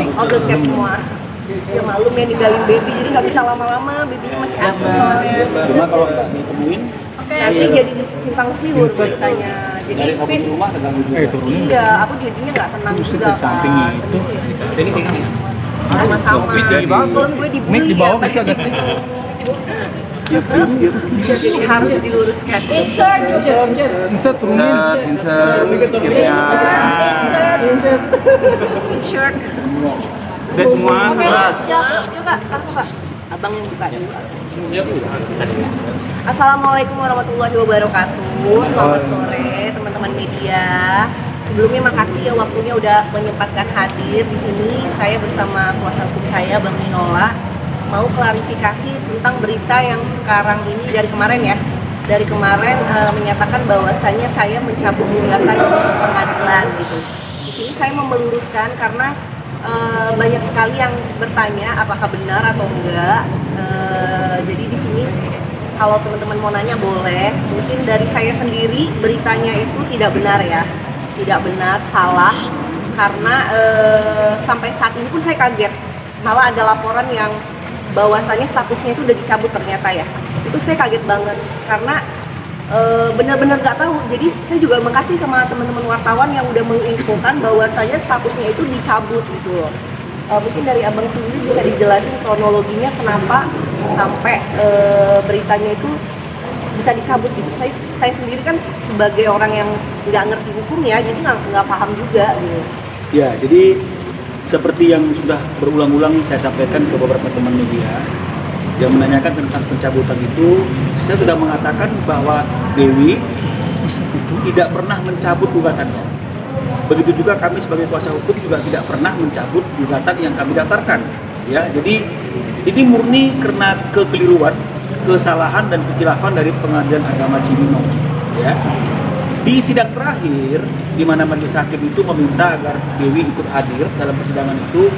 Oh, belum cap semua. Ya malum ya ninggalin baby, jadi nggak bisa lama-lama, babynya masih asuh soalnya. Cuma kalau nggak ditemuin, Nanti jadi simpang siur ceritanya. Jadi dari kamu di rumah terganggu juga. iya, aku jadinya nggak tenang juga kan. samping itu. Jadi pegang ya. Sama-sama. Belum gue dibully Mic di bawah ya, bisa pakai nggak sih? jadi harus diluruskan. Insert turunin. Insert kirnya Insert. udah semua. Oke, coba kartu Kak. Abang yang buka dulu. Assalamualaikum warahmatullahi wabarakatuh. Selamat sore teman-teman media. Sebelumnya makasih ya waktunya udah menyempatkan hadir di sini. Saya bersama kuasa hukum saya Bang Ninola mau klarifikasi tentang berita yang sekarang ini dari kemarin ya. Dari kemarin menyatakan bahwasannya saya mencabut gugatan di pengadilan gitu. Di sini saya mau meluruskan karena banyak sekali yang bertanya apakah benar atau enggak. Jadi di sini kalau teman-teman mau nanya boleh. Mungkin dari saya sendiri beritanya itu tidak benar ya, tidak benar, salah. Karena sampai saat ini pun saya kaget. Malah ada laporan yang bahwasannya statusnya itu udah dicabut ternyata ya. Itu saya kaget banget karena benar-benar nggak tahu. Jadi saya juga makasih sama teman-teman wartawan yang udah menginfokan bahwasanya statusnya itu dicabut gitu loh. Mungkin dari abang sendiri bisa dijelasin kronologinya kenapa sampai beritanya itu bisa dicabut gitu. Saya sendiri kan sebagai orang yang nggak ngerti hukum ya, jadi nggak paham juga gitu. Ya, jadi seperti yang sudah berulang-ulang saya sampaikan ke beberapa teman media yang menanyakan tentang pencabutan itu, saya sudah mengatakan bahwa Dewi tidak pernah mencabut gugatannya. Begitu juga kami sebagai kuasa hukum juga tidak pernah mencabut gugatan yang kami daftarkan. Ya, jadi ini murni karena kekeliruan, kesalahan dan kecilafan dari Pengadilan Agama Cibinong. Ya, di sidang terakhir, di mana majelis hakim itu meminta agar Dewi ikut hadir dalam persidangan itu,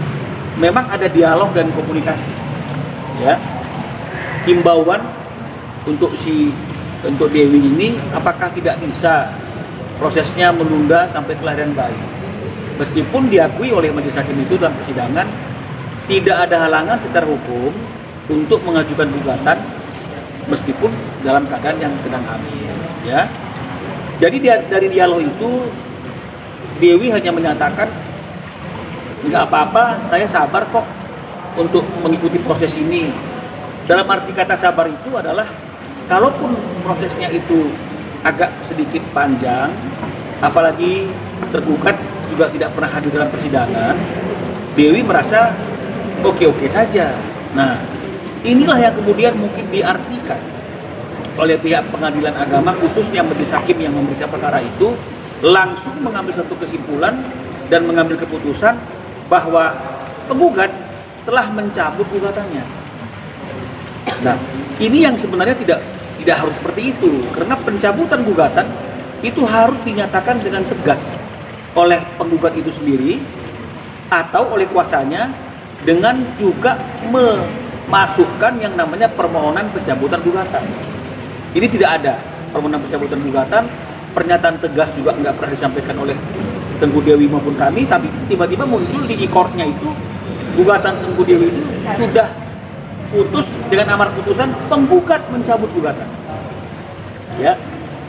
memang ada dialog dan komunikasi. Ya, himbauan untuk Dewi ini, apakah tidak bisa prosesnya menunda sampai kelahiran bayi. Meskipun diakui oleh majelis hakim itu dalam persidangan, tidak ada halangan secara hukum untuk mengajukan gugatan meskipun dalam keadaan yang sedang hamil. Ya. Jadi dari dialog itu Dewi hanya menyatakan nggak apa-apa, saya sabar kok untuk mengikuti proses ini. Dalam arti kata sabar itu adalah kalaupun prosesnya itu agak sedikit panjang, apalagi tergugat juga tidak pernah hadir dalam persidangan, Dewi merasa oke-oke saja. Nah, inilah yang kemudian mungkin diartikan oleh pihak pengadilan agama, khususnya majelis hakim yang memeriksa perkara itu, langsung mengambil satu kesimpulan dan mengambil keputusan bahwa penggugat telah mencabut gugatannya. Nah, ini yang sebenarnya tidak harus seperti itu, karena pencabutan gugatan itu harus dinyatakan dengan tegas oleh penggugat itu sendiri atau oleh kuasanya, dengan juga memasukkan yang namanya permohonan pencabutan gugatan. Ini tidak ada permohonan pencabutan gugatan, pernyataan tegas juga nggak pernah disampaikan oleh Tengku Dewi maupun kami, tapi tiba-tiba muncul di e-courtnya itu gugatan Tengku Dewi itu sudah putus dengan amar putusan penggugat mencabut gugatan. Ya,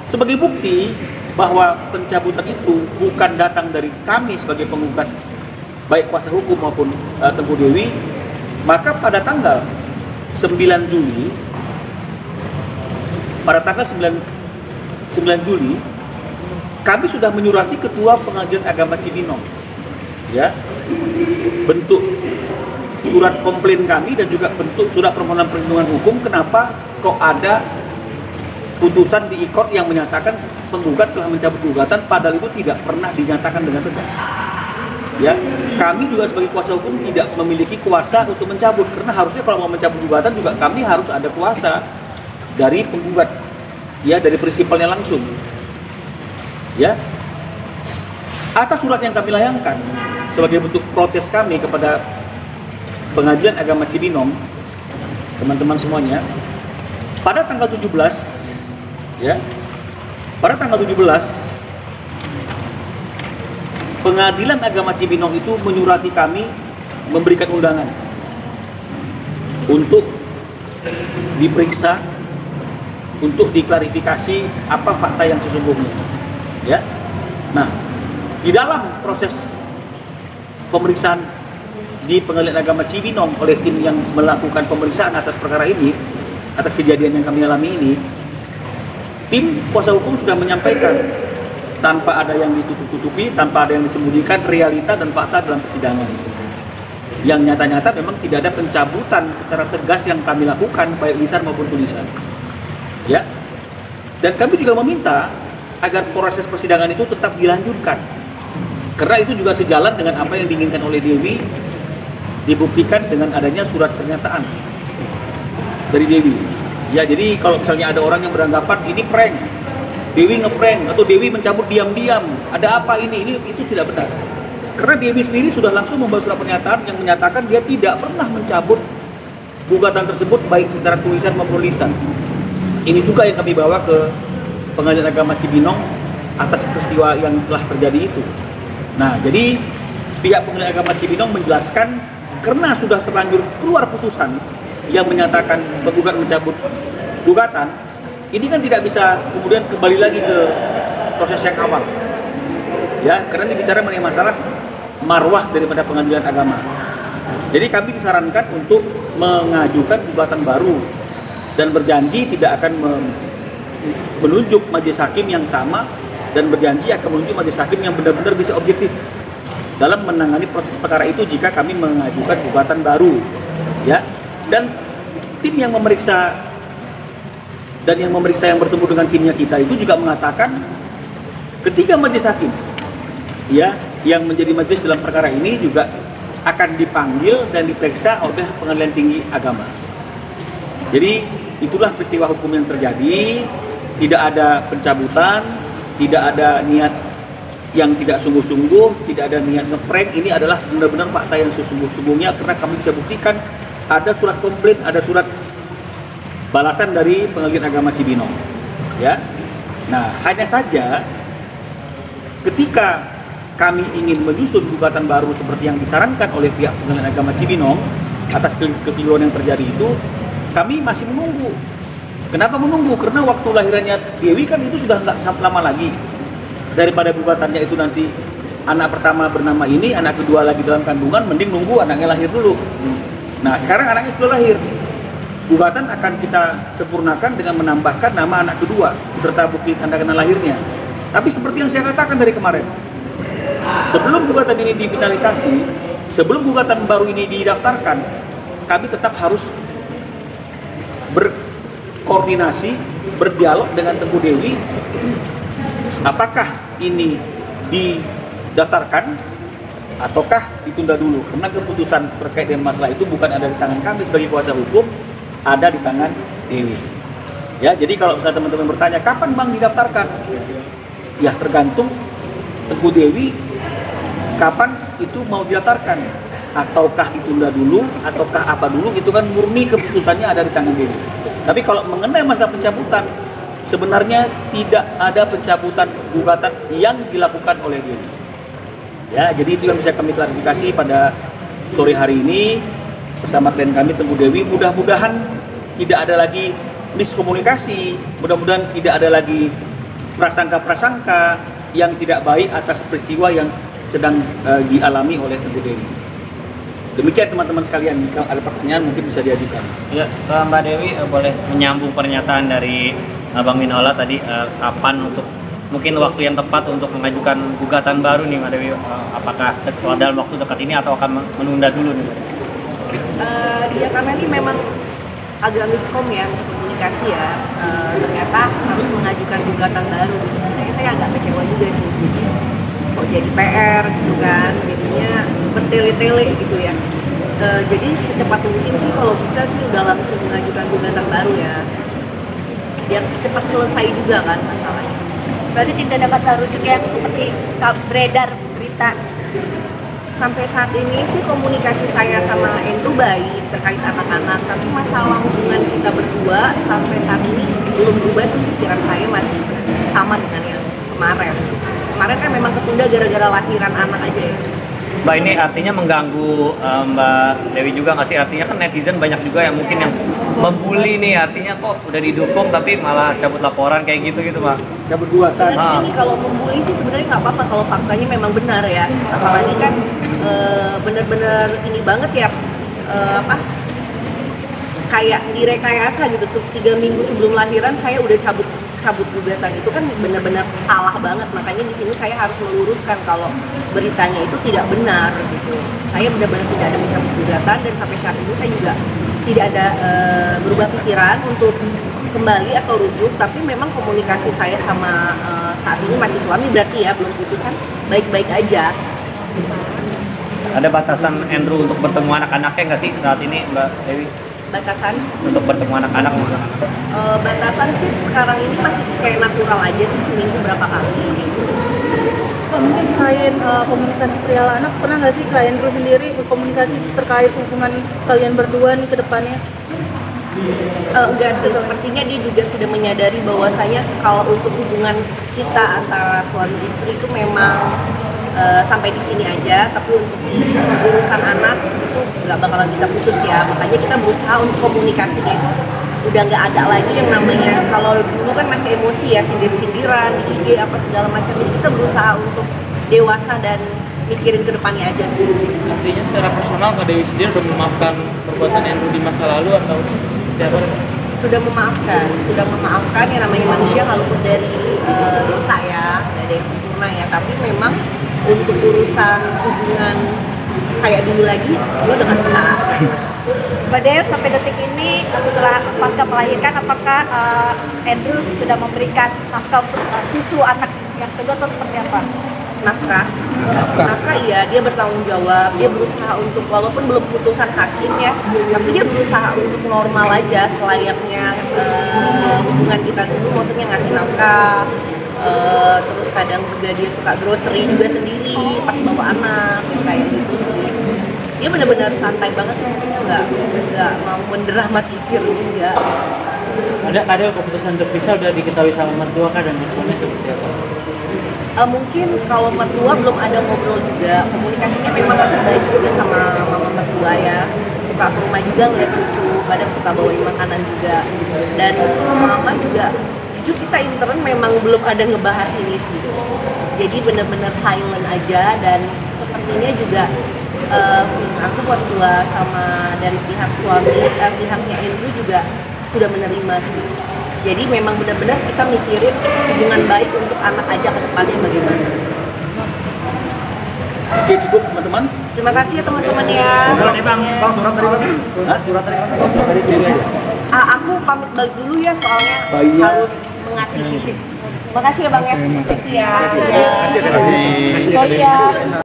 sebagai bukti bahwa pencabutan itu bukan datang dari kami sebagai penggugat, baik kuasa hukum maupun Tengku Dewi, maka pada tanggal 9 Juli, kami sudah menyurati Ketua Pengadilan Agama Cibinong, ya, bentuk surat komplain kami dan juga bentuk surat permohonan perlindungan hukum. Kenapa kok ada putusan di e-court yang menyatakan penggugat telah mencabut gugatan, padahal itu tidak pernah dinyatakan dengan tegas. Ya, kami juga sebagai kuasa hukum tidak memiliki kuasa untuk mencabut, karena harusnya kalau mau mencabut gugatan juga kami harus ada kuasa dari penggugat, ya, dari prinsipalnya langsung. Ya, atas surat yang kami layangkan sebagai bentuk protes kami kepada Pengadilan Agama Cibinong, teman-teman semuanya, pada tanggal 17, ya, pada tanggal 17, Pengadilan Agama Cibinong itu menyurati kami memberikan undangan untuk diperiksa, untuk diklarifikasi apa fakta yang sesungguhnya. Ya. Nah, di dalam proses pemeriksaan di Pengadilan Agama Cibinong oleh tim yang melakukan pemeriksaan atas perkara ini, atas kejadian yang kami alami ini, tim kuasa hukum sudah menyampaikan tanpa ada yang ditutup-tutupi, tanpa ada yang disembunyikan realita dan fakta dalam persidangan. Yang nyata-nyata memang tidak ada pencabutan secara tegas yang kami lakukan baik lisan maupun tulisan. Ya. Dan kami juga meminta agar proses persidangan itu tetap dilanjutkan. Karena itu juga sejalan dengan apa yang diinginkan oleh Dewi, dibuktikan dengan adanya surat pernyataan dari Dewi. Ya, jadi kalau misalnya ada orang yang beranggapan ini prank, Dewi ngeprank atau Dewi mencabut diam-diam, ada apa ini itu tidak benar. Karena Dewi sendiri sudah langsung membuat surat pernyataan yang menyatakan dia tidak pernah mencabut gugatan tersebut baik secara tulisan maupun lisan. Ini juga yang kami bawa ke Pengadilan Agama Cibinong atas peristiwa yang telah terjadi itu. Nah, jadi pihak Pengadilan Agama Cibinong menjelaskan karena sudah terlanjur keluar putusan yang menyatakan penggugat mencabut gugatan, ini kan tidak bisa kemudian kembali lagi ke proses yang awal. Ya, karena ini bicara mengenai masalah marwah daripada pengadilan agama. Jadi kami disarankan untuk mengajukan gugatan baru dan berjanji tidak akan menunjuk majelis hakim yang sama dan berjanji akan menunjuk majelis hakim yang benar-benar bisa objektif dalam menangani proses perkara itu jika kami mengajukan gugatan baru. Ya. Dan tim yang memeriksa yang bertemu dengan timnya kita itu juga mengatakan ketiga majelis hakim ya yang menjadi majelis dalam perkara ini juga akan dipanggil dan diperiksa oleh Pengadilan Tinggi Agama. Jadi itulah peristiwa hukum yang terjadi, tidak ada pencabutan, tidak ada niat yang tidak sungguh-sungguh, tidak ada niat ngeprank. Ini adalah benar-benar fakta yang sesungguh-sungguhnya karena kami bisa buktikan ada surat komplain, ada surat balasan dari Pengadilan Agama Cibinong. Ya. Nah, hanya saja ketika kami ingin menyusun gugatan baru seperti yang disarankan oleh pihak Pengadilan Agama Cibinong atas kekeliruan yang terjadi itu, kami masih menunggu. Kenapa menunggu? Karena waktu lahirannya Dewi kan itu sudah nggak lama lagi. Daripada gugatannya itu nanti anak pertama bernama ini, anak kedua lagi dalam kandungan, mending nunggu anaknya lahir dulu. Nah, sekarang anaknya sudah lahir. Gugatan akan kita sempurnakan dengan menambahkan nama anak kedua serta bukti tanda kenal lahirnya. Tapi seperti yang saya katakan dari kemarin, sebelum gugatan ini difinalisasi, sebelum gugatan baru ini didaftarkan, kami tetap harus berkoordinasi, berdialog dengan Teguh Dewi. Apakah ini didaftarkan ataukah ditunda dulu? Karena keputusan terkait dengan masalah itu bukan ada di tangan kami sebagai kuasa hukum, ada di tangan Dewi. Ya, jadi kalau misalnya teman-teman bertanya kapan Bang didaftarkan? Ya tergantung Teguh Dewi kapan itu mau didaftarkan, ataukah ditunda dulu, ataukah apa dulu, itu kan murni keputusannya ada di tangan Dewi. Tapi kalau mengenai masalah pencabutan, sebenarnya tidak ada pencabutan gugatan yang dilakukan oleh Dewi. Ya, jadi itu yang bisa kami klarifikasi pada sore hari ini bersama klien kami Teguh Dewi. Mudah-mudahan tidak ada lagi miskomunikasi, mudah-mudahan tidak ada lagi prasangka-prasangka yang tidak baik atas peristiwa yang sedang dialami oleh Teguh Dewi. Demikian teman-teman sekalian, jika ada pertanyaan mungkin bisa diajukan. Ya, Mbak Dewi boleh menyambung pernyataan dari Bang Minola tadi, kapan untuk mungkin waktu yang tepat untuk mengajukan gugatan baru nih Mbak Dewi, apakah dalam waktu dekat ini atau akan menunda dulu nih? Ya karena ini memang agak miskomunikasi ya, ternyata harus mengajukan gugatan baru. Saya agak kecewa juga sih, kok jadi PR gitu kan, jadinya bertele-tele gitu ya. Jadi secepat mungkin sih kalau bisa sih udah langsung mengajukan gugatan baru ya, biar cepat selesai juga kan masalahnya. Berarti tidak dapat rujuk yang seperti beredar berita. Sampai saat ini sih komunikasi saya sama Endro baik terkait anak-anak, tapi masalah hubungan kita berdua sampai saat ini belum berubah sih. Pikiran saya masih sama dengan yang kemarin. Kemarin kan memang ketunda gara-gara lahiran anak aja ya. Mbak, ini artinya mengganggu Mbak Dewi juga nggak sih? Artinya kan netizen banyak juga yang mungkin yang membuli nih, artinya kok udah didukung tapi malah cabut laporan kayak gitu Pak. Cabut gugatan. Sebenarnya ini kalau membuli sih sebenarnya nggak apa-apa kalau faktanya memang benar ya. Apalagi kan benar-benar ini banget ya, kayak direkayasa gitu. 3 minggu sebelum lahiran saya udah cabut gugatan, itu kan benar-benar salah banget. Makanya di sini saya harus meluruskan kalau beritanya itu tidak benar gitu. Saya benar-benar tidak ada mencabut gugatan, dan sampai saat ini saya juga tidak ada berubah pikiran untuk kembali atau rujuk. Tapi memang komunikasi saya sama saat ini masih suami, berarti ya belum putusan, baik-baik aja. Ada batasan Andrew untuk bertemu anak-anaknya nggak sih saat ini Mbak Dewi? Batasan Untuk bertemu anak-anak? batasan sih sekarang ini masih kayak natural aja sih, seminggu berapa kali gitu. Mungkin selain komunikasi perihal anak, pernah nggak sih klien Andrew sendiri berkomunikasi terkait hubungan kalian berdua nih ke depannya? Enggak sih, sepertinya dia juga sudah menyadari bahwasanya kalau untuk hubungan kita antara suami istri itu memang sampai di sini aja, tapi untuk urusan anak itu nggak bakalan bisa putus ya. Makanya kita berusaha untuk komunikasinya itu udah nggak ada lagi yang namanya, kalau dulu kan masih emosi ya, sindir-sindiran di IG apa segala macam. Jadi kita berusaha untuk dewasa dan mikirin ke depannya aja sih. Artinya secara personal Kak Dewi sendiri udah memaafkan perbuatan Andrew di masa lalu atau seperti apa? Sudah memaafkan yang namanya manusia kalau luput dari dosa ya, nggak ada yang sempurna ya. Tapi memang untuk urusan hubungan kayak dulu lagi, gue udah nggak bisa. Mbak Dew, sampai detik ini setelah pasca melahirkan, apakah Andrew sudah memberikan nafkah untuk susu anak yang kedua atau seperti apa? Nafkah iya, dia bertanggung jawab, dia berusaha untuk, walaupun belum putusan hakim ya, tapi dia berusaha untuk normal aja selayaknya hubungan kita dulu, maksudnya ngasih nafkah. Terus kadang juga dia suka grocery juga sendiri pas bawa anak, kayak gitu sih. Dia benar-benar santai banget sih, nggak mau mendramatisir juga. Ada keputusan terpisah udah diketahui sama mertua Kak, dan responnya seperti apa? Mungkin kalau mertua belum ada ngobrol juga, komunikasinya memang masih baik juga sama mama mertua ya. Suka ke rumah juga ngeliat cucu, kadang suka bawain makanan juga. Dan mama juga, jujur kita intern memang belum ada ngebahas ini sih. Jadi benar-benar silent aja, dan sepertinya juga aku mertua sama dari pihak suami, pihaknya Andrew juga sudah menerima sih. Jadi memang benar-benar kita mikirin hubungan baik untuk anak aja ke depannya bagaimana. Oke, cukup teman-teman. Terima kasih ya teman-teman ya. Bang, surat dari mana? Hah? Surat dari mana? Dari Dewi aja. Aku pamit balik dulu ya, soalnya Bayinya. harus mengasihi. Makasih ya Bang ya. Terima kasih ya. Terima kasih. Sorry ya.